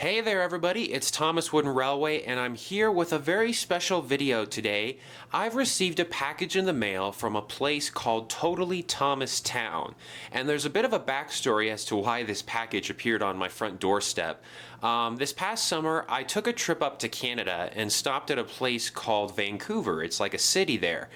Hey there everybody, it's ThomasWoodenRailway and I'm here with a very special video today. I've received a package in the mail from a place called Totally Thomastown, and there's a bit of a backstory as to why this package appeared on my front doorstep. This past summer I took a trip up to Canada and stopped at a place called Vancouver. It's like a city there,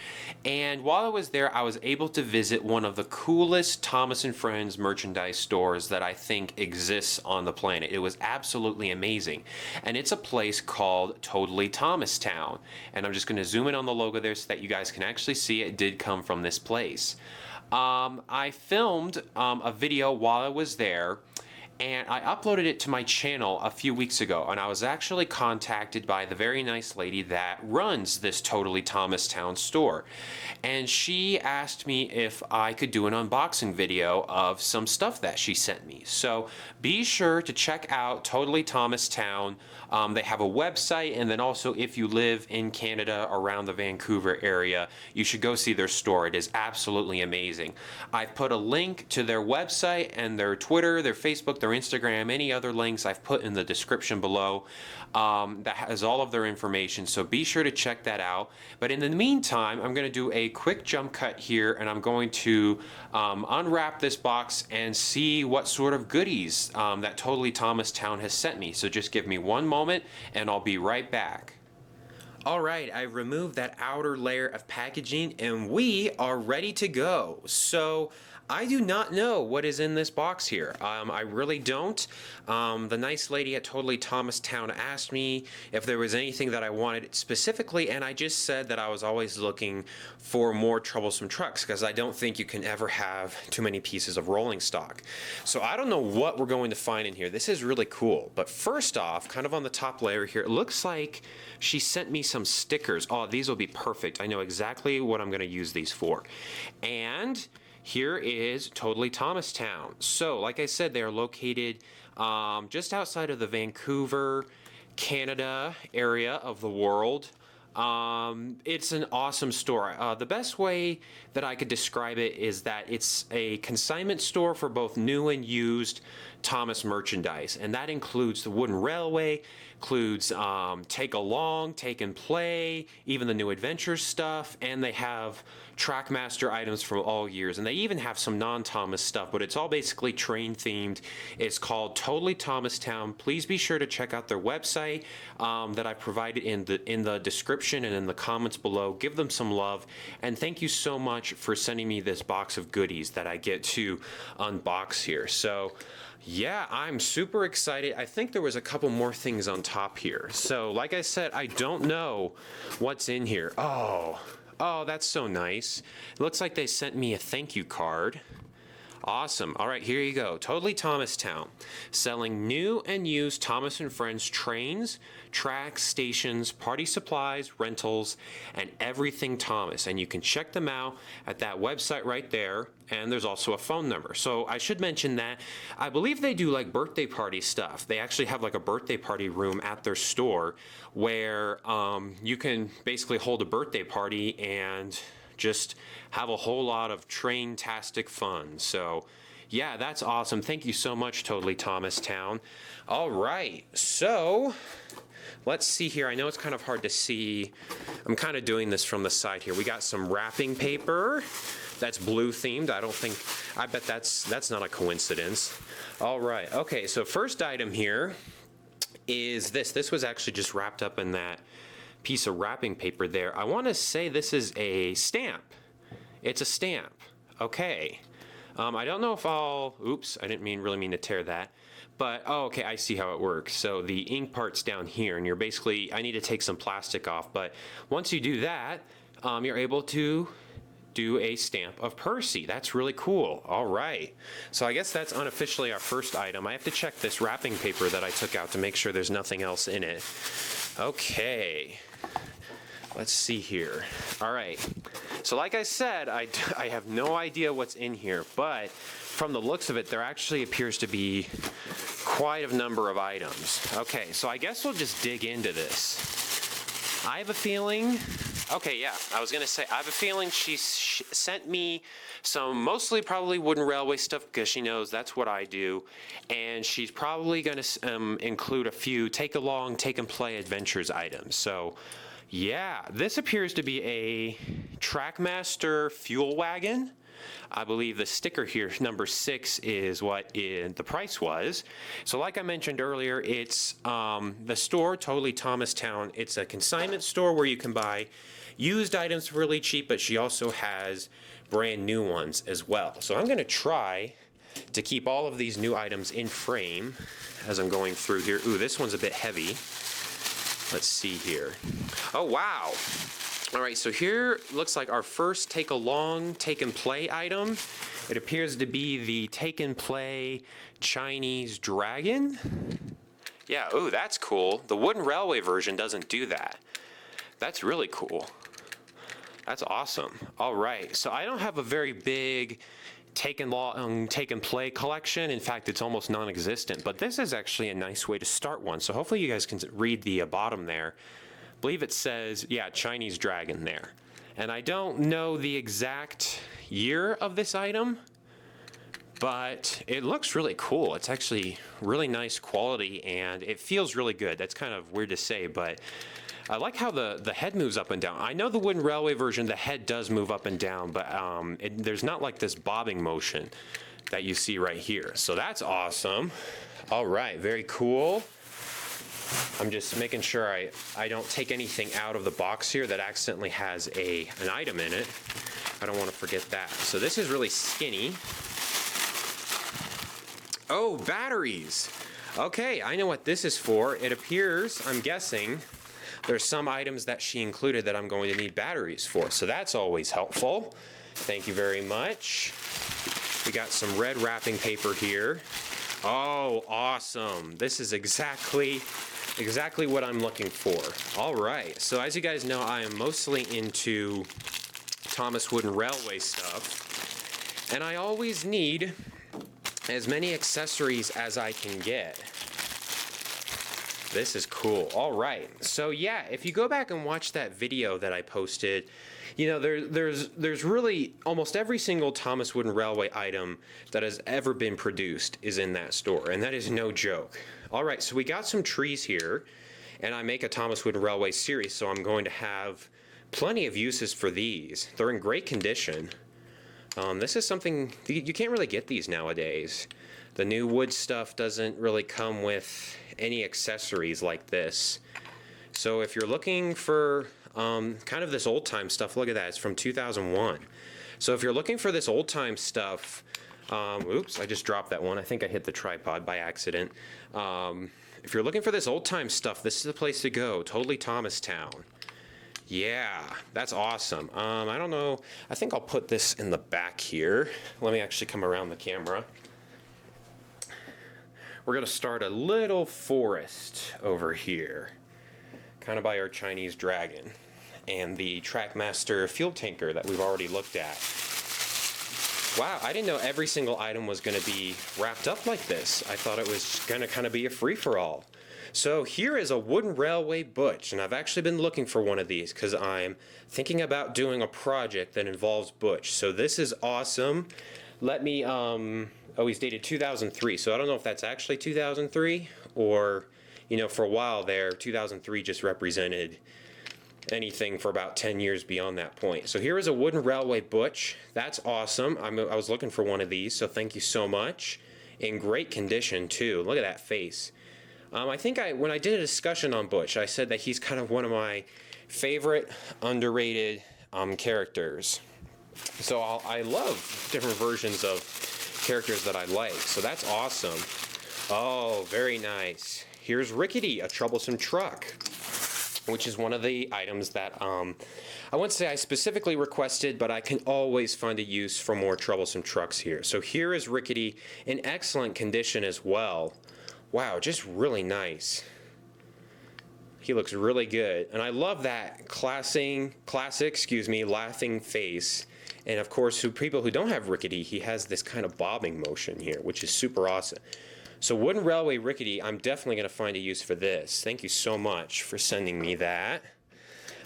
and while I was there I was able to visit one of the coolest Thomas & Friends merchandise stores that I think exists on the planet. It was absolutely amazing, and it's a place called Totally Thomastown, and I'm just going to zoom in on the logo there so that you guys can actually see it did come from this place. I filmed a video while I was there, and I uploaded it to my channel a few weeks ago, and I was actually contacted by the very nice lady that runs this Totally Thomastown store, and she asked me if I could do an unboxing video of some stuff that she sent me. So be sure to check out Totally Thomastown. They have a website, and then also if you live in Canada around the Vancouver area, you should go see their store. It is absolutely amazing. I've put a link to their website and their Twitter, their Facebook, their Instagram, any other links I've put in the description below that has all of their information, so be sure to check that out. But in the meantime, I'm going to do a quick jump cut here, and I'm going to unwrap this box and see what sort of goodies that Totally Thomastown has sent me. So just give me one moment and I'll be right back. Alright, I've removed that outer layer of packaging and we are ready to go. So I do not know what is in this box here. I really don't. The nice lady at Totally Thomastown asked me if there was anything that I wanted specifically, and I just said that I was always looking for more Troublesome trucks because I don't think you can ever have too many pieces of rolling stock. So I don't know what we're going to find in here. This is really cool. But first off, kind of on the top layer here, it looks like she sent me some stickers. Oh, these will be perfect. I know exactly what I'm going to use these for. And here is Totally Thomastown. So, like I said, they are located just outside of the Vancouver, Canada area of the world. It's an awesome store. The best way that I could describe it is that it's a consignment store for both new and used Thomas merchandise, and that includes the Wooden Railway, includes Take Along, Take and Play, even the New Adventures stuff, and they have Trackmaster items from all years, and they even have some non-Thomas stuff, but it's all basically train themed. It's called Totally Thomastown. Please be sure to check out their website that I provided in the description and in the comments below. Give them some love, and thank you so much for sending me this box of goodies that I get to unbox here. So yeah, I'm super excited. I think there was a couple more things on top here. So like I said, I don't know what's in here. Oh, that's so nice. It looks like they sent me a thank you card. Awesome. All right, here you go. Totally Thomastown, selling new and used Thomas & Friends trains, tracks, stations, party supplies, rentals, and everything Thomas. And you can check them out at that website right there. And there's also a phone number. So I should mention that I believe they do like birthday party stuff. They actually have like a birthday party room at their store where you can basically hold a birthday party and just have a whole lot of train-tastic fun. So yeah, that's awesome. Thank you so much, Totally Thomastown. All right, so let's see here. I know it's kind of hard to see. I'm kind of doing this from the side here. We got some wrapping paper that's blue themed. I bet that's not a coincidence. All right, okay, so first item here is this. This was actually just wrapped up in that piece of wrapping paper there. I want to say this is a stamp. It's a stamp. Okay. I don't know if oops, I didn't really mean to tear that. But, oh, okay, I see how it works. So the ink part's down here, and I need to take some plastic off. But once you do that, you're able to do a stamp of Percy. That's really cool. All right. So I guess that's unofficially our first item. I have to check this wrapping paper that I took out to make sure there's nothing else in it. Okay. Let's see here. All right. So like I said, I have no idea what's in here, but from the looks of it, there actually appears to be quite a number of items. Okay, so I guess we'll just dig into this. I have a feeling Okay, yeah, I was gonna say, I have a feeling she sent me some mostly probably wooden railway stuff because she knows that's what I do, and she's probably gonna include a few take-along, take-and-play adventures items. So, yeah, this appears to be a Trackmaster fuel wagon. I believe the sticker here, number 6, is what the price was. So like I mentioned earlier, it's the store, Totally Thomastown. It's a consignment store where you can buy used items really cheap, but she also has brand new ones as well. So I'm going to try to keep all of these new items in frame as I'm going through here. Ooh, this one's a bit heavy. Let's see here. Oh, wow. All right, so here looks like our first take-along, take-and-play item. It appears to be the take-and-play Chinese dragon. Yeah, ooh, that's cool. The wooden railway version doesn't do that. That's really cool. That's awesome. All right, so I don't have a very big take-and-play collection. In fact, it's almost non-existent, but this is actually a nice way to start one. So hopefully you guys can read the bottom there. I believe it says, yeah, Chinese dragon there. And I don't know the exact year of this item, but it looks really cool. It's actually really nice quality and it feels really good. That's kind of weird to say, but I like how the head moves up and down. I know the wooden railway version, the head does move up and down, but there's not like this bobbing motion that you see right here. So that's awesome. All right, very cool. I'm just making sure I don't take anything out of the box here that accidentally has an item in it. I don't want to forget that. So this is really skinny. Oh, batteries. Okay, I know what this is for. It appears, I'm guessing, there's some items that she included that I'm going to need batteries for. So that's always helpful. Thank you very much. We got some red wrapping paper here. Oh, awesome. This is exactly what I'm looking for. All right, so as you guys know, I am mostly into Thomas Wooden Railway stuff, and I always need as many accessories as I can get. This is cool. All right, so yeah, if you go back and watch that video that I posted, you know, there's really almost every single Thomas Wooden Railway item that has ever been produced is in that store, and that is no joke. All right, so we got some trees here, and I make a Thomas Wooden Railway series, so I'm going to have plenty of uses for these. They're in great condition. This is something, you can't really get these nowadays. The new wood stuff doesn't really come with any accessories like this. So if you're looking for kind of this old time stuff, look at that, it's from 2001. So if you're looking for this old time stuff, oops, I just dropped that one. I think I hit the tripod by accident. If you're looking for this old time stuff, this is the place to go. Totally Thomastown. Yeah, that's awesome. I don't know. I think I'll put this in the back here. Let me actually come around the camera. We're going to start a little forest over here, kind of by our Chinese dragon and the Trackmaster fuel tanker that we've already looked at. Wow, I didn't know every single item was going to be wrapped up like this. I thought it was going to kind of be a free-for-all. So here is a wooden railway Butch, and I've actually been looking for one of these because I'm thinking about doing a project that involves Butch. So this is awesome. Let me, oh, he's dated 2003, so I don't know if that's actually 2003 or, you know, for a while there, 2003 just represented anything for about 10 years beyond that point. So here is a wooden railway Butch. That's awesome. I was looking for one of these, so thank you so much. In great condition, too. Look at that face. I think when I did a discussion on Butch, I said that he's kind of one of my favorite underrated characters. So I love different versions of characters that I like. So that's awesome. Oh, very nice. Here's Rickety, a troublesome truck, which is one of the items that I wouldn't say I specifically requested, but I can always find a use for more troublesome trucks here. So here is Rickety in excellent condition as well. Wow, just really nice. He looks really good. And I love that classic, laughing face. And of course, for people who don't have Rickety, he has this kind of bobbing motion here, which is super awesome. So Wooden Railway Rickety, I'm definitely going to find a use for this. Thank you so much for sending me that.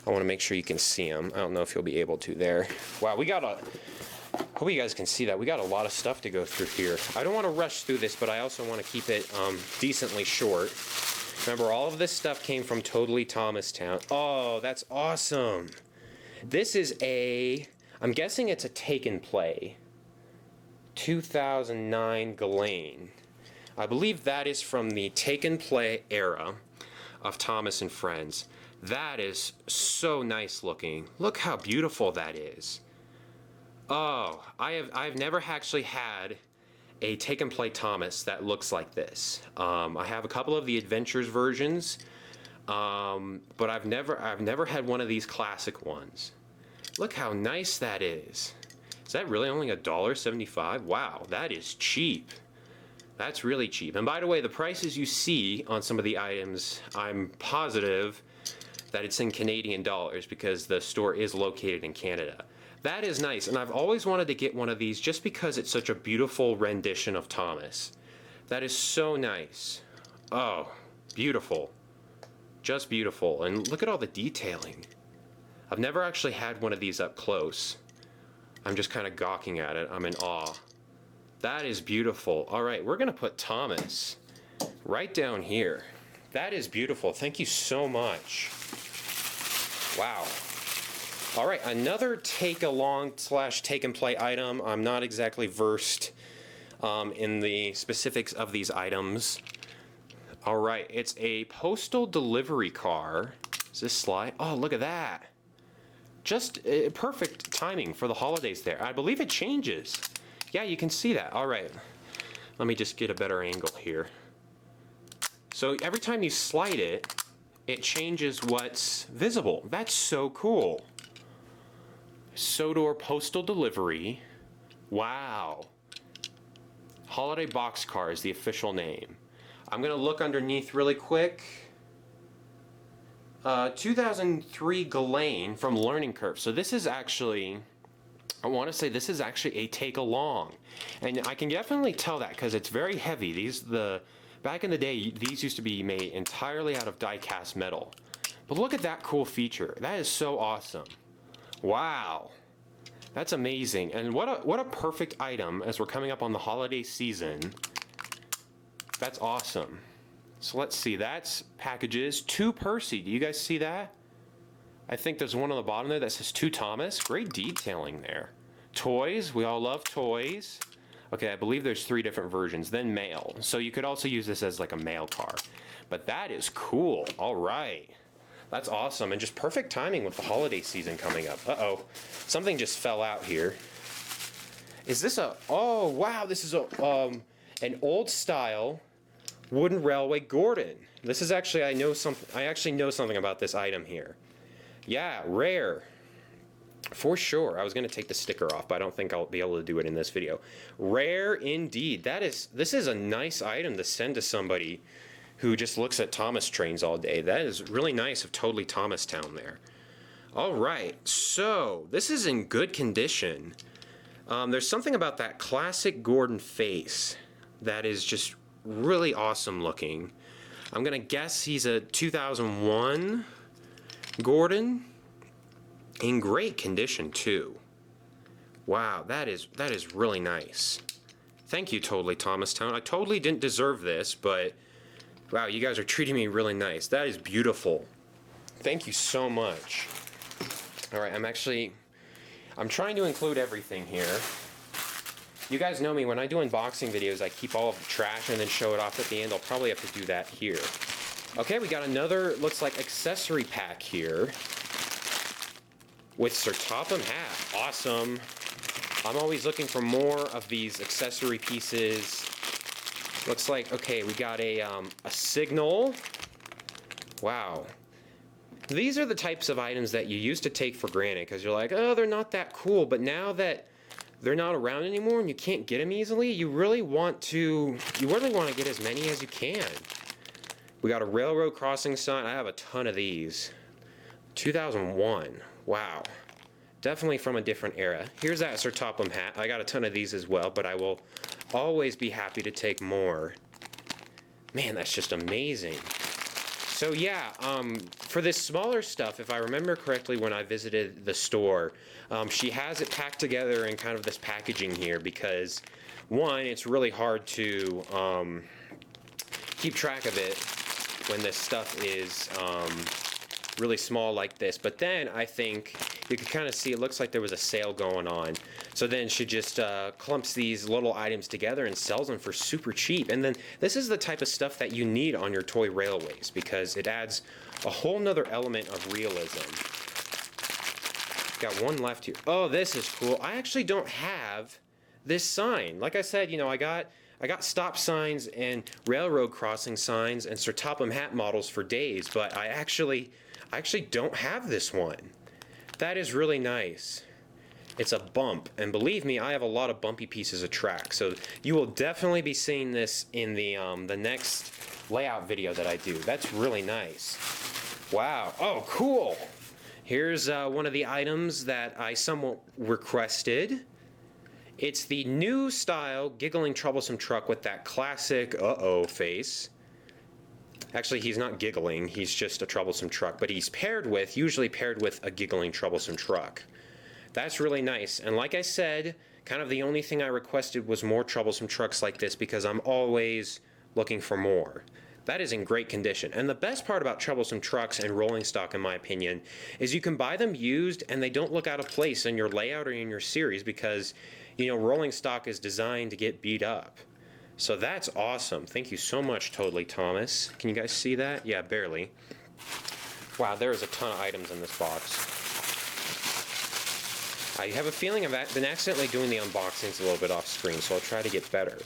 I want to make sure you can see them. I don't know if you'll be able to there. Wow, hope you guys can see that. We got a lot of stuff to go through here. I don't want to rush through this, but I also want to keep it decently short. Remember, all of this stuff came from Totally Thomastown. Oh, that's awesome. This is I'm guessing it's a take and play. 2009 Giggling. I believe that is from the take and play era of Thomas and Friends. That is so nice looking. Look how beautiful that is. Oh, I've never actually had a take and play Thomas that looks like this. I have a couple of the Adventures versions, but I've never had one of these classic ones. Look how nice that is. Is that really only $1.75? Wow, that is cheap. That's really cheap. And by the way, the prices you see on some of the items, I'm positive that it's in Canadian dollars because the store is located in Canada. That is nice, and I've always wanted to get one of these just because it's such a beautiful rendition of Thomas. That is so nice. Oh, beautiful. Just beautiful. And look at all the detailing. I've never actually had one of these up close. I'm just kind of gawking at it. I'm in awe. That is beautiful. All right, we're going to put Thomas right down here. That is beautiful. Thank you so much. Wow. All right, another take-along / take-and-play item. I'm not exactly versed in the specifics of these items. All right, it's a Postal Delivery Car. Is this slide? Oh, look at that. Just perfect timing for the holidays there. I believe it changes. Yeah, you can see that. All right, let me just get a better angle here. So every time you slide it, it changes what's visible. That's so cool. Sodor Postal Delivery. Wow. Holiday Boxcar is the official name. I'm going to look underneath really quick. 2003 Giggling from Learning Curve. So this is actually, I want to say this is actually a take-along. And I can definitely tell that because it's very heavy. Back in the day, these used to be made entirely out of die-cast metal. But look at that cool feature. That is so awesome. Wow. That's amazing. And what a perfect item as we're coming up on the holiday season. That's awesome. So let's see, that's packages. To Percy, do you guys see that? I think there's one on the bottom there that says to Thomas. Great detailing there. Toys, we all love toys. Okay, I believe there's 3 different versions. Then mail. So you could also use this as like a mail car. But that is cool. All right. That's awesome, and just perfect timing with the holiday season coming up. Uh-oh, something just fell out here. Is this oh wow, this is an old style wooden railway Gordon. This is actually, I actually know something about this item here. Yeah, rare. For sure. I was going to take the sticker off, but I don't think I'll be able to do it in this video. Rare indeed. This is a nice item to send to somebody who just looks at Thomas trains all day. That is really nice of Totally Thomastown there. All right, so this is in good condition. There's something about that classic Gordon face that is just really awesome looking. I'm gonna guess he's a 2001 Gordon. In great condition too. Wow, that is really nice. Thank you, Totally Thomastown. I totally didn't deserve this, but wow, you guys are treating me really nice. That is beautiful. Thank you so much. All right, I'm trying to include everything here. You guys know me, when I do unboxing videos, I keep all of the trash and then show it off at the end. I'll probably have to do that here. Okay, we got another, looks like accessory pack here with Sir Topham hat. Awesome. I'm always looking for more of these accessory pieces. Looks like, okay, we got a signal. Wow. These are the types of items that you used to take for granted because you're like, oh, they're not that cool. But now that they're not around anymore and you can't get them easily, you really want to get as many as you can. We got a railroad crossing sign. I have a ton of these. 2001. Wow. Definitely from a different era. Here's that Sir Topham hat. I got a ton of these as well, but I will always be happy to take more. Man, that's just amazing. So yeah, for this smaller stuff, if I remember correctly when I visited the store, she has it packed together in kind of this packaging here because, one, it's really hard to keep track of it when this stuff is really small like this. But then I think you can kind of see it looks like there was a sale going on. So then she just clumps these little items together and sells them for super cheap. And then this is the type of stuff that you need on your toy railways because it adds a whole nother element of realism. Got one left here. Oh, this is cool. I actually don't have this sign. Like I said, you know, I got stop signs and railroad crossing signs and Sir Topham Hatt models for days, but I actually don't have this one. That is really nice. It's a bump, and believe me, I have a lot of bumpy pieces of track, so you will definitely be seeing this in the next layout video that I do. That's really nice. Wow. Oh, cool. Here's one of the items that I somewhat requested. It's the new style Giggling Troublesome truck with that classic uh-oh face. Actually, he's not giggling, he's just a troublesome truck, but he's usually paired with a giggling troublesome truck. That's really nice, and like I said, kind of the only thing I requested was more troublesome trucks like this because I'm always looking for more. That is in great condition, and the best part about troublesome trucks and rolling stock, in my opinion, is you can buy them used and they don't look out of place in your layout or in your series because, you know, rolling stock is designed to get beat up. So that's awesome. Thank you so much, Totally Thomas. Can you guys see that? Yeah, barely. Wow, there is a ton of items in this box. I have a feeling I've been accidentally doing the unboxings a little bit off screen, so I'll try to get better.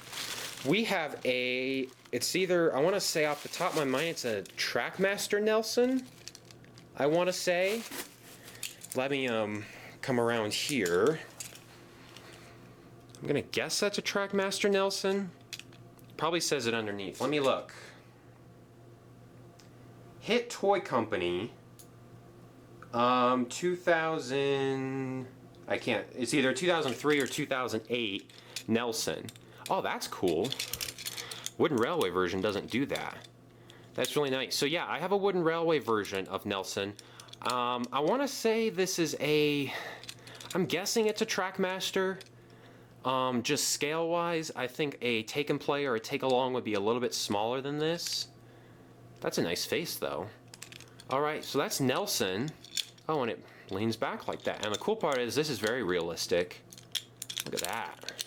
We have it's either, I want to say off the top of my mind, it's a Trackmaster Nelson, I want to say. Let me come around here. I'm going to guess that's a Trackmaster Nelson. Probably says it underneath. Let me look. Hit Toy Company, 2000, I can't, it's either 2003 or 2008 Nelson. Oh, that's cool. Wooden Railway version doesn't do that. That's really nice. So yeah, I have a Wooden Railway version of Nelson. I want to say this is I'm guessing it's a Trackmaster. Just scale-wise, I think a take-and-play or a take-along would be a little bit smaller than this. That's a nice face, though. Alright, so that's Nelson. Oh, and it leans back like that. And the cool part is this is very realistic. Look at that.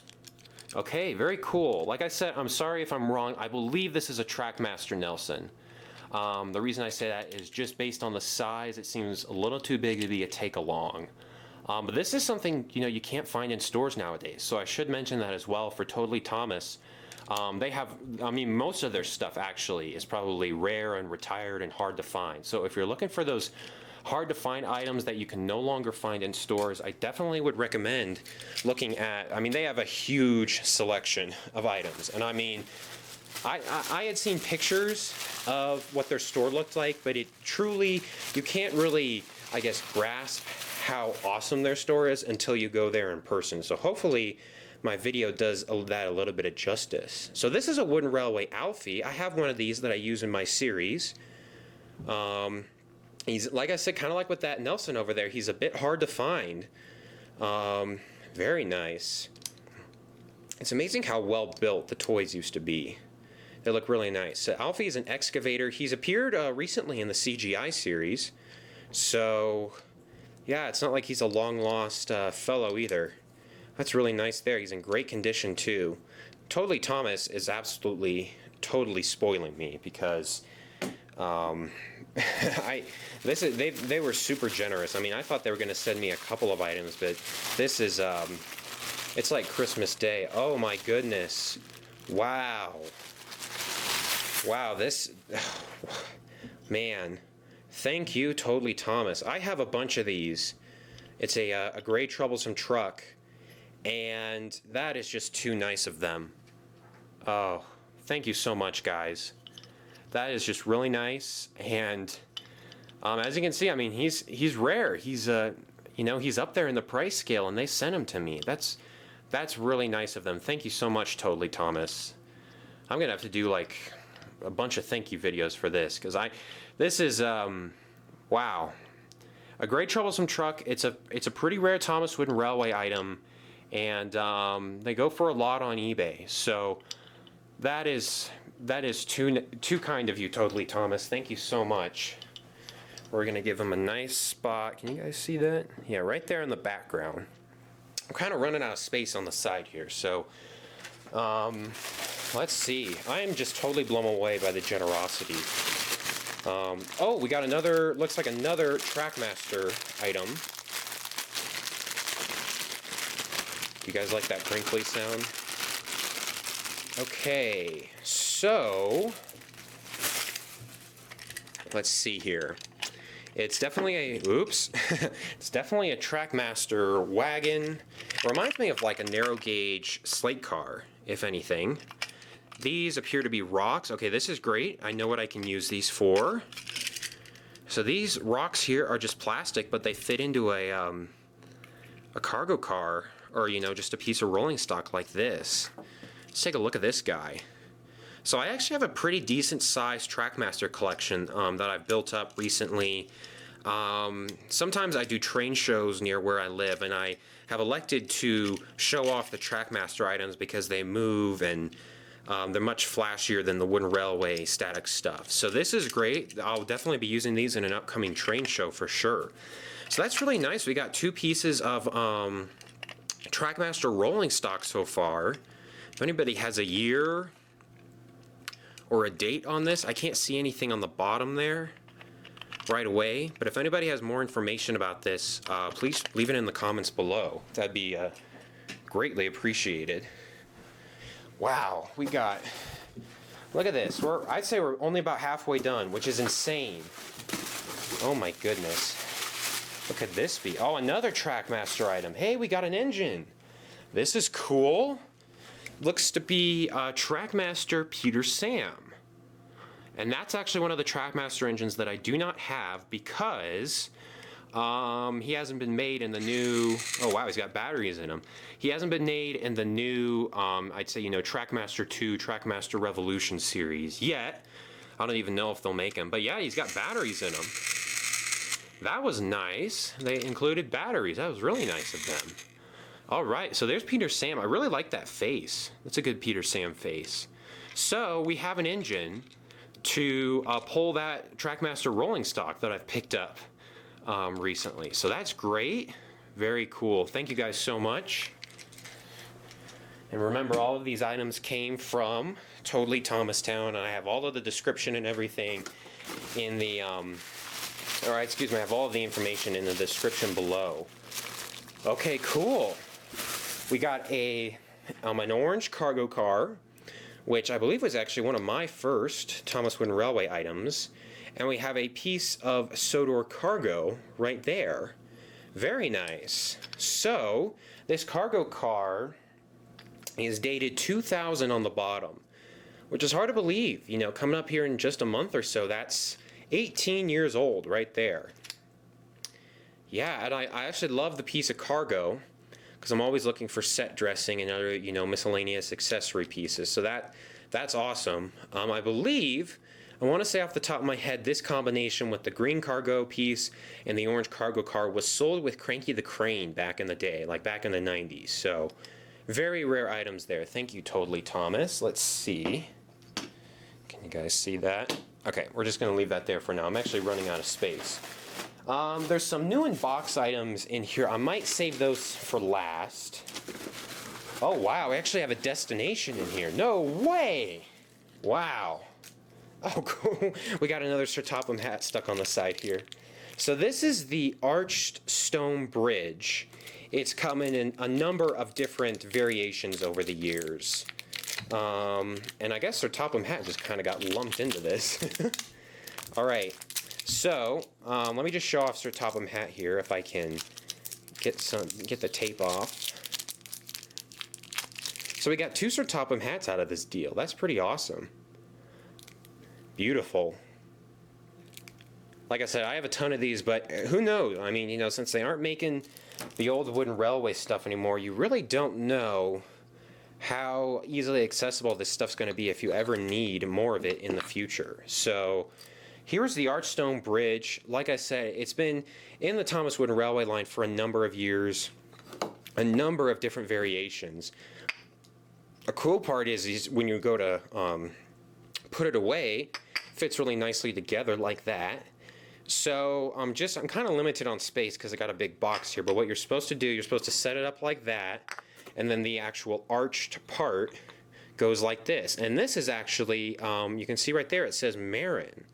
Okay, very cool. Like I said, I'm sorry if I'm wrong. I believe this is a Trackmaster Nelson. The reason I say that is just based on the size. It seems a little too big to be a take-along. But this is something, you know, you can't find in stores nowadays. So I should mention that as well for Totally Thomas. They have, I mean, most of their stuff actually is probably rare and retired and hard to find. So if you're looking for those hard to find items that you can no longer find in stores, I definitely would recommend looking at, I mean, they have a huge selection of items. And I mean, I had seen pictures of what their store looked like, but it truly, you can't really, I guess, grasp how awesome their store is until you go there in person. So hopefully my video does that a little bit of justice. So this is a Wooden Railway Alfie. I have one of these that I use in my series. He's, like I said, kind of like with that Nelson over there, he's a bit hard to find. Very nice. It's amazing how well built the toys used to be. They look really nice. So Alfie is an excavator. He's appeared recently in the CGI series. So yeah, it's not like he's a long lost fellow either. That's really nice there. He's in great condition too. Totally Thomas is absolutely, totally spoiling me because they were super generous. I mean, I thought they were going to send me a couple of items, but this is it's like Christmas Day. Oh my goodness! Wow, wow, this man. Thank you, Totally Thomas. I have a bunch of these. It's a gray troublesome truck, and that is just too nice of them. Oh, thank you so much, guys. That is just really nice, and as you can see, I mean, he's rare. He's you know, he's up there in the price scale, and they sent him to me. That's really nice of them. Thank you so much, Totally Thomas. I'm gonna have to do like a bunch of thank you videos for this, because this is wow, a great troublesome truck. It's a pretty rare Thomas Wooden Railway item, and they go for a lot on eBay. So that is too kind of you, Totally Thomas. Thank you so much. We're gonna give him a nice spot. Can you guys see that? Yeah, right there in the background. I'm kind of running out of space on the side here, so let's see. I am just totally blown away by the generosity. Oh, we got another, looks like another Trackmaster item. You guys like that crinkly sound? Okay, so let's see here. It's definitely a, oops, it's definitely a Trackmaster wagon. It reminds me of like a narrow gauge slate car, if anything. These appear to be rocks. Okay, this is great. I know what I can use these for. So these rocks here are just plastic, but they fit into a cargo car, or you know, just a piece of rolling stock like this. Let's take a look at this guy. So I actually have a pretty decent sized Trackmaster collection that I've built up recently. Sometimes I do train shows near where I live, and I have elected to show off the Trackmaster items because they move and they're much flashier than the Wooden Railway static stuff. So this is great. I'll definitely be using these in an upcoming train show for sure. So that's really nice. We got two pieces of Trackmaster rolling stock so far. If anybody has a year or a date on this, I can't see anything on the bottom there right away, but if anybody has more information about this, please leave it in the comments below. That'd be greatly appreciated. Wow, we got, look at this. I'd say we're only about halfway done, which is insane. Oh my goodness. What could this be? Oh, another Trackmaster item. Hey, we got an engine. This is cool. Looks to be Trackmaster Peter Sam. And that's actually one of the Trackmaster engines that I do not have because he hasn't been made in the new, oh wow, he's got batteries in him. He hasn't been made in the new, I'd say, you know, Trackmaster 2, Trackmaster Revolution series yet. I don't even know if they'll make him, but yeah, he's got batteries in him. That was nice. They included batteries. That was really nice of them. All right, so there's Peter Sam. I really like that face. That's a good Peter Sam face. So we have an engine to pull that Trackmaster rolling stock that I've picked up recently. So that's great. Very cool. Thank you guys so much. And remember, all of these items came from Totally Thomastown, and I have all of the description and everything in the, excuse me, I have all of the information in the description below. Okay, cool. We got an orange cargo car, which I believe was actually one of my first Thomas Wooden Railway items. And we have a piece of Sodor cargo right there. Very nice. So, this cargo car is dated 2000 on the bottom, which is hard to believe. You know, coming up here in just a month or so, that's 18 years old right there. Yeah, and I actually love the piece of cargo, because I'm always looking for set dressing and other, you know, miscellaneous accessory pieces. So that's awesome. I believe, I want to say off the top of my head, this combination with the green cargo piece and the orange cargo car was sold with Cranky the Crane back in the day, like back in the 90s. So very rare items there. Thank you, Totally Thomas. Let's see. Can you guys see that? Okay, we're just going to leave that there for now. I'm actually running out of space. There's some new in box items in here. I might save those for last. Oh wow, we actually have a destination in here. No way! Wow. Oh cool. We got another Sir Topham hat stuck on the side here. So this is the arched stone bridge. It's come in a number of different variations over the years. And I guess Sir Topham hat just kind of got lumped into this. Alright. So, let me just show off Sir Topham hat here if I can get the tape off. So we got two Sir Topham hats out of this deal. That's pretty awesome. Beautiful. Like I said, I have a ton of these, but who knows? I mean, you know, since they aren't making the old Wooden Railway stuff anymore, you really don't know how easily accessible this stuff's going to be if you ever need more of it in the future. So here's the Archstone Bridge. Like I said, it's been in the Thomas Wooden Railway line for a number of years, a number of different variations. A cool part is when you go to put it away, fits really nicely together like that. So I'm kind of limited on space because I got a big box here, but what you're supposed to do, you're supposed to set it up like that, and then the actual arched part goes like this. And this is actually, you can see right there, it says Marin.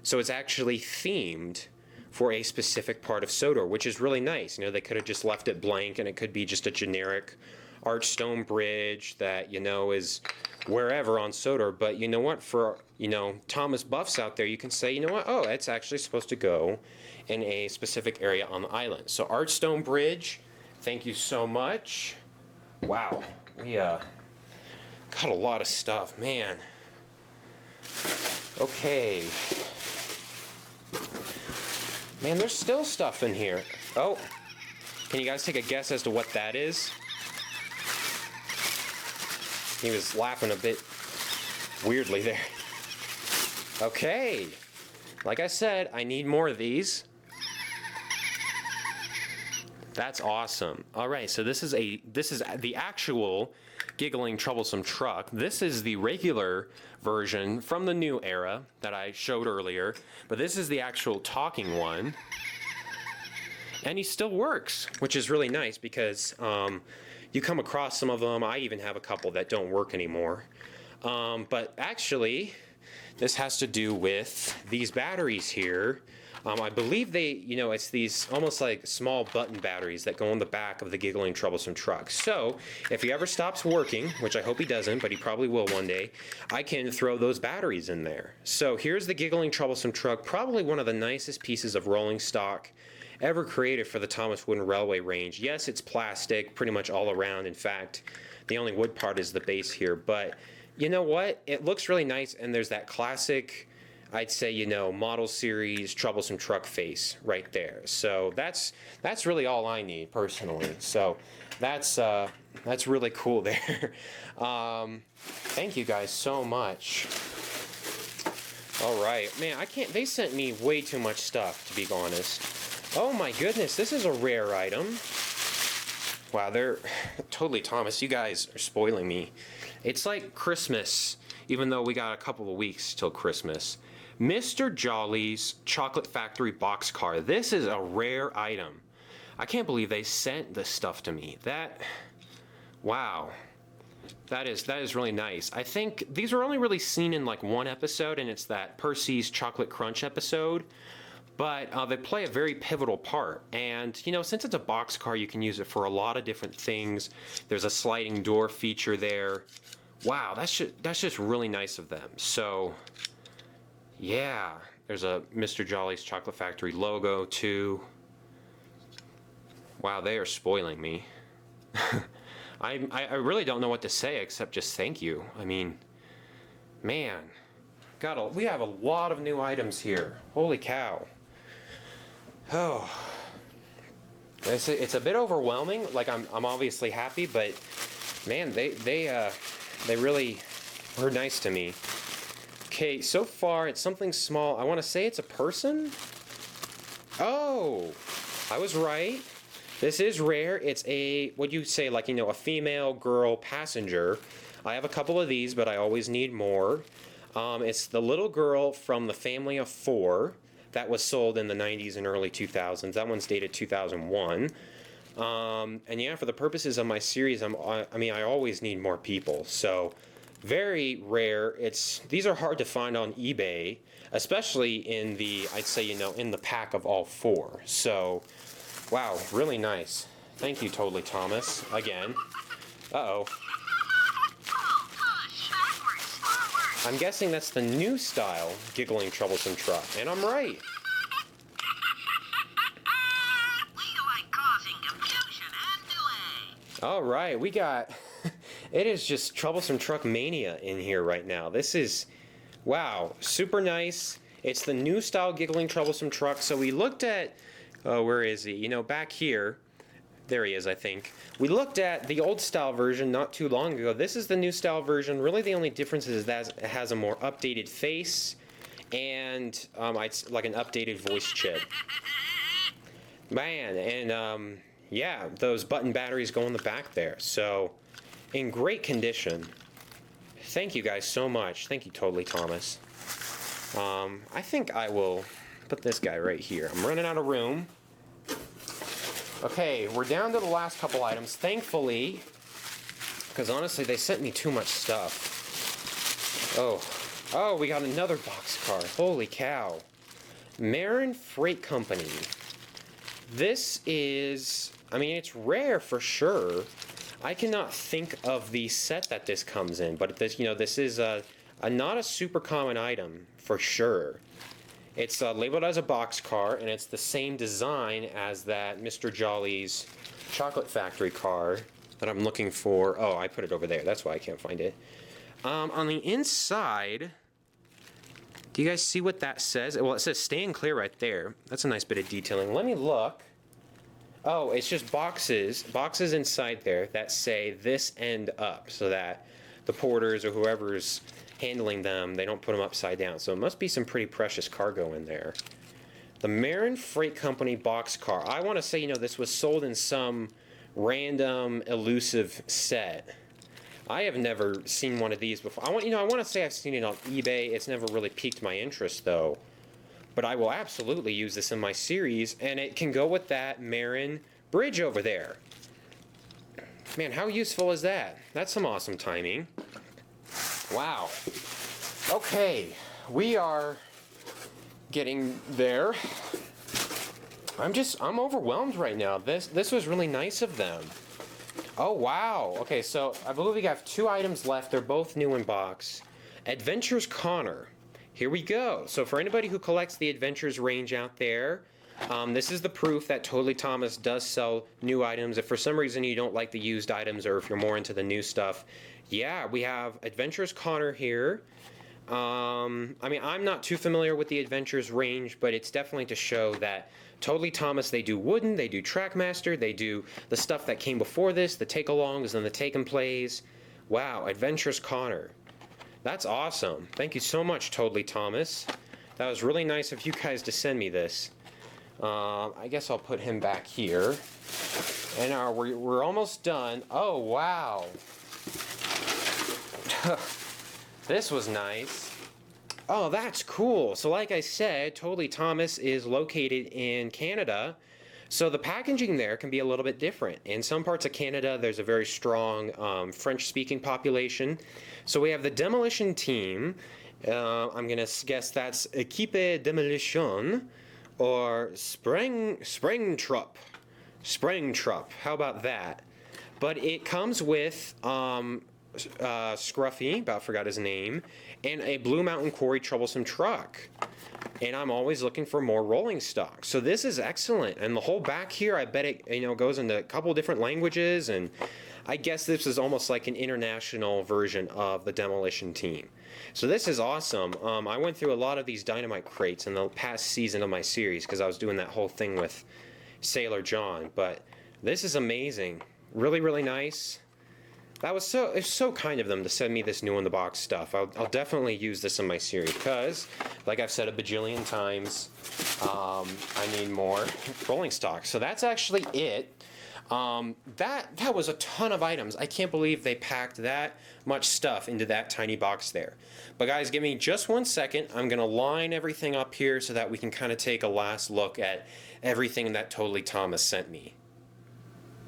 So it's actually themed for a specific part of Sodor, which is really nice. You know, they could have just left it blank and it could be just a generic arched stone bridge that, you know, is wherever on Sodor. But you know what, for, you know, Thomas buffs out there, you can say, you know what, oh, it's actually supposed to go in a specific area on the island. So arched stone bridge, thank you so much. Wow, we got a lot of stuff, man. Okay. Man, there's still stuff in here. Oh, can you guys take a guess as to what that is? He was laughing a bit weirdly there. Okay. Like I said, I need more of these. That's awesome. All right, so this is the actual Giggling Troublesome truck. This is the regular version from the new era that I showed earlier, but this is the actual talking one. And he still works, which is really nice because you come across some of them. I even have a couple that don't work anymore. But actually, this has to do with these batteries here. I believe they, you know, it's these almost like small button batteries that go on the back of the Giggling Troublesome truck. So if he ever stops working, which I hope he doesn't, but he probably will one day, I can throw those batteries in there. So here's the Giggling Troublesome truck, probably one of the nicest pieces of rolling stock ever created for the Thomas Wooden Railway range. Yes, it's plastic pretty much all around. In fact, the only wood part is the base here. But you know what? It looks really nice, and there's that classic, I'd say, you know, model series Troublesome truck face right there. So that's really all I need personally. So that's really cool there. Thank you guys so much. All right, man, they sent me way too much stuff, to be honest. Oh my goodness, this is a rare item. Wow, they're totally, Thomas, you guys are spoiling me. It's like Christmas, even though we got a couple of weeks till Christmas. Mr. Jolly's Chocolate Factory Boxcar. This is a rare item. I can't believe they sent this stuff to me. Wow. That is really nice. I think these were only really seen in like one episode, and it's that Percy's Chocolate Crunch episode. But they play a very pivotal part. And, you know, since it's a boxcar, you can use it for a lot of different things. There's a sliding door feature there. Wow, that's just really nice of them. So, yeah, there's a Mr. Jolly's Chocolate Factory logo, too. Wow, they are spoiling me. I really don't know what to say except just thank you. I mean, man, we have a lot of new items here. Holy cow. Oh, it's a bit overwhelming. Like I'm obviously happy, but man, they really were nice to me. Okay, so far it's something small. I want to say it's a person. Oh, I was right. This is rare. It's what you say, like, you know, a female girl passenger. I have a couple of these, but I always need more. It's the little girl from the family of 4 that was sold in the 90s and early 2000s. That one's dated 2001. And yeah, for the purposes of my series, I always need more people. So very rare. These are hard to find on eBay, especially in the, I'd say, you know, in the pack of all 4. So, wow, really nice. Thank you, Totally Thomas, again. Uh-oh. I'm guessing that's the new style Giggling Troublesome truck, and I'm right. We like causing confusion and delay. All right, we got... It is just Troublesome Truck Mania in here right now. This is... Wow, super nice. It's the new style Giggling Troublesome truck. So we looked at... where is he? You know, back here, There he is, I think. We looked at the old style version not too long ago. This is the new style version. Really the only difference is that it has a more updated face and it's like an updated voice chip. Man, and yeah, those button batteries go in the back there. So, in great condition. Thank you guys so much. Thank you, Totally Thomas. I think I will put this guy right here. I'm running out of room. Okay, we're down to the last couple items. Thankfully, because honestly, they sent me too much stuff. Oh, we got another boxcar. Holy cow. Marin Freight Company. This is, I mean, it's rare for sure. I cannot think of the set that this comes in, but this, this is not a super common item for sure. It's labeled as a boxcar, and it's the same design as that Mr. Jolly's Chocolate Factory car that I'm looking for. Oh, I put it over there. That's why I can't find it. On the inside, do you guys see what that says? Well, it says "Stand Clear" right there. That's a nice bit of detailing. Let me look. Oh, it's just boxes inside there that say "This End Up," so that the porters or whoever's handling them, they don't put them upside down. So it must be some pretty precious cargo in there. The Marin Freight Company boxcar. I want to say, this was sold in some random elusive set. I have never seen one of these before. I want to say I've seen it on eBay. It's never really piqued my interest though. But I will absolutely use this in my series, and it can go with that Marin bridge over there. Man, how useful is that? That's some awesome timing. Wow. Okay, we are getting there. I'm overwhelmed right now. This was really nice of them. Oh, wow. Okay, so I believe we have 2 items left. They're both new in box. Adventures Connor. Here we go. So for anybody who collects the Adventures range out there, this is the proof that Totally Thomas does sell new items. If for some reason you don't like the used items, or if you're more into the new stuff, yeah, we have Adventures Connor here. I mean, I'm not too familiar with the Adventures range, but it's definitely to show that Totally Thomas, they do Wooden, they do Trackmaster, they do the stuff that came before this, the take-alongs and the take-and-plays. Wow, Adventures Connor. That's awesome. Thank you so much, Totally Thomas. That was really nice of you guys to send me this. I guess I'll put him back here. And we're almost done. Oh, wow. This was nice. Oh, that's cool. So like I said, Totally Thomas is located in Canada. So the packaging there can be a little bit different. In some parts of Canada, there's a very strong French-speaking population. So we have the demolition team. I'm going to guess that's Équipe Demolition or Springtrupp. Springtrupp. How about that? But it comes with Scruffy, about forgot his name, and a Blue Mountain Quarry Troublesome truck. And I'm always looking for more rolling stock. So this is excellent. And the whole back here, I bet it goes into a couple different languages, and I guess this is almost like an international version of the demolition team. So this is awesome. I went through a lot of these dynamite crates in the past season of my series because I was doing that whole thing with Sailor John, but this is amazing. Really, really nice. It's so kind of them to send me this new in the box stuff. I'll definitely use this in my series because, like I've said a bajillion times, I need more rolling stock. So that's actually it. That was a ton of items. I can't believe they packed that much stuff into that tiny box there. But guys, give me just 1 second. I'm gonna line everything up here so that we can kind of take a last look at everything that Totally Thomas sent me.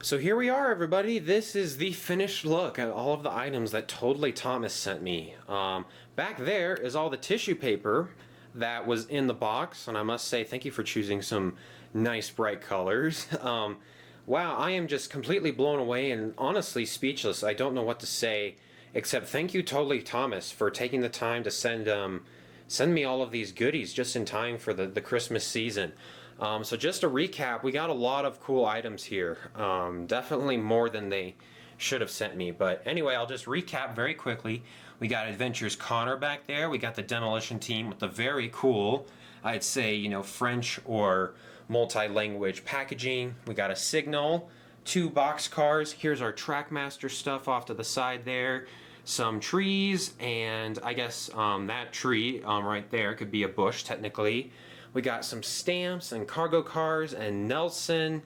So here we are, everybody. This is the finished look at all of the items that Totally Thomas sent me. Back there is all the tissue paper that was in the box, and I must say thank you for choosing some nice bright colors. Wow, I am just completely blown away and honestly speechless. I don't know what to say except thank you, Totally Thomas, for taking the time to send me all of these goodies just in time for the Christmas season. So just to recap, we got a lot of cool items here. Definitely more than they should have sent me. But anyway, I'll just recap very quickly. We got Adventures Connor back there. We got the demolition team with the very cool, I'd say, French or multi-language packaging. We got a signal 2 box cars. Here's our Trackmaster stuff off to the side there. Some trees, and I guess that tree right there could be a bush technically. We got some stamps and cargo cars and Nelson,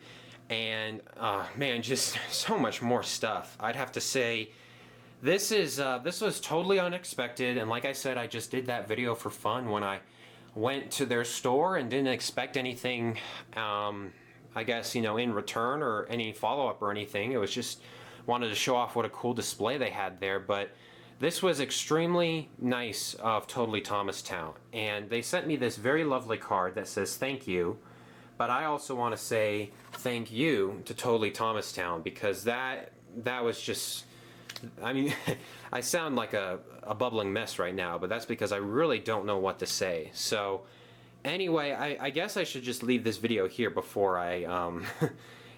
and man, just so much more stuff. I'd have to say this was totally unexpected, and like I said, I just did that video for fun when I went to their store and didn't expect anything, I guess, in return or any follow-up or anything. It was just wanted to show off what a cool display they had there. But this was extremely nice of Totally Thomastown, and they sent me this very lovely card that says thank you. But I also want to say thank you to Totally Thomastown, because that was just, I mean, I sound like a bubbling mess right now, but that's because I really don't know what to say. So anyway, I guess I should just leave this video here before I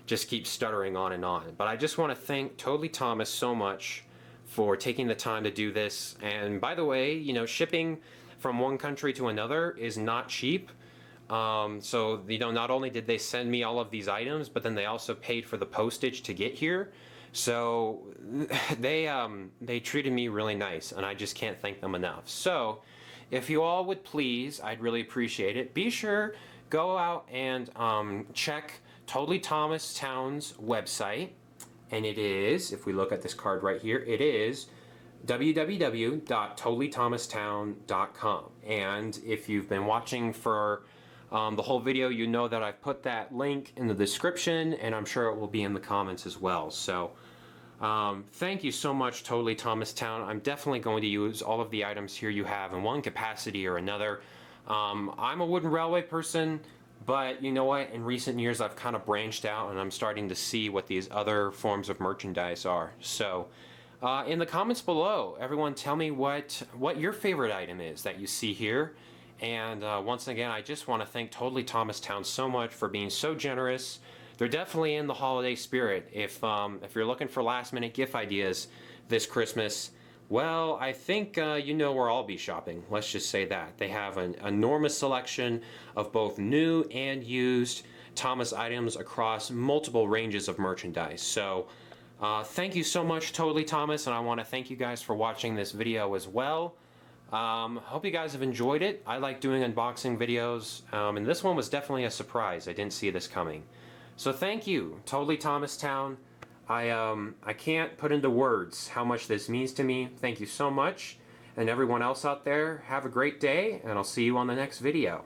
just keep stuttering on and on. But I just want to thank Totally Thomas so much for taking the time to do this. And by the way, shipping from one country to another is not cheap. So, not only did they send me all of these items, but then they also paid for the postage to get here. So they treated me really nice, and I just can't thank them enough. So if you all would please, I'd really appreciate it. Be sure, go out and check Totally Thomastown's website, and it is, if we look at this card right here, it is www.totallythomastown.com. And if you've been watching for the whole video, you know that I've put that link in the description, and I'm sure it will be in the comments as well. So thank you so much, Totally Thomastown. I'm definitely going to use all of the items here you have in one capacity or another. I'm a wooden railway person, but you know what? In recent years, I've kind of branched out, and I'm starting to see what these other forms of merchandise are. So in the comments below, everyone tell me what your favorite item is that you see here. And once again, I just want to thank Totally Thomastown so much for being so generous. They're definitely in the holiday spirit. If you're looking for last-minute gift ideas this Christmas, well, I think you know where I'll be shopping. Let's just say that. They have an enormous selection of both new and used Thomas items across multiple ranges of merchandise. So thank you so much, Totally Thomas, and I want to thank you guys for watching this video as well. Hope you guys have enjoyed it. I like doing unboxing videos, and this one was definitely a surprise. I didn't see this coming. So thank you, Totally Thomastown. I can't put into words how much this means to me. Thank you so much. And everyone else out there, have a great day, and I'll see you on the next video.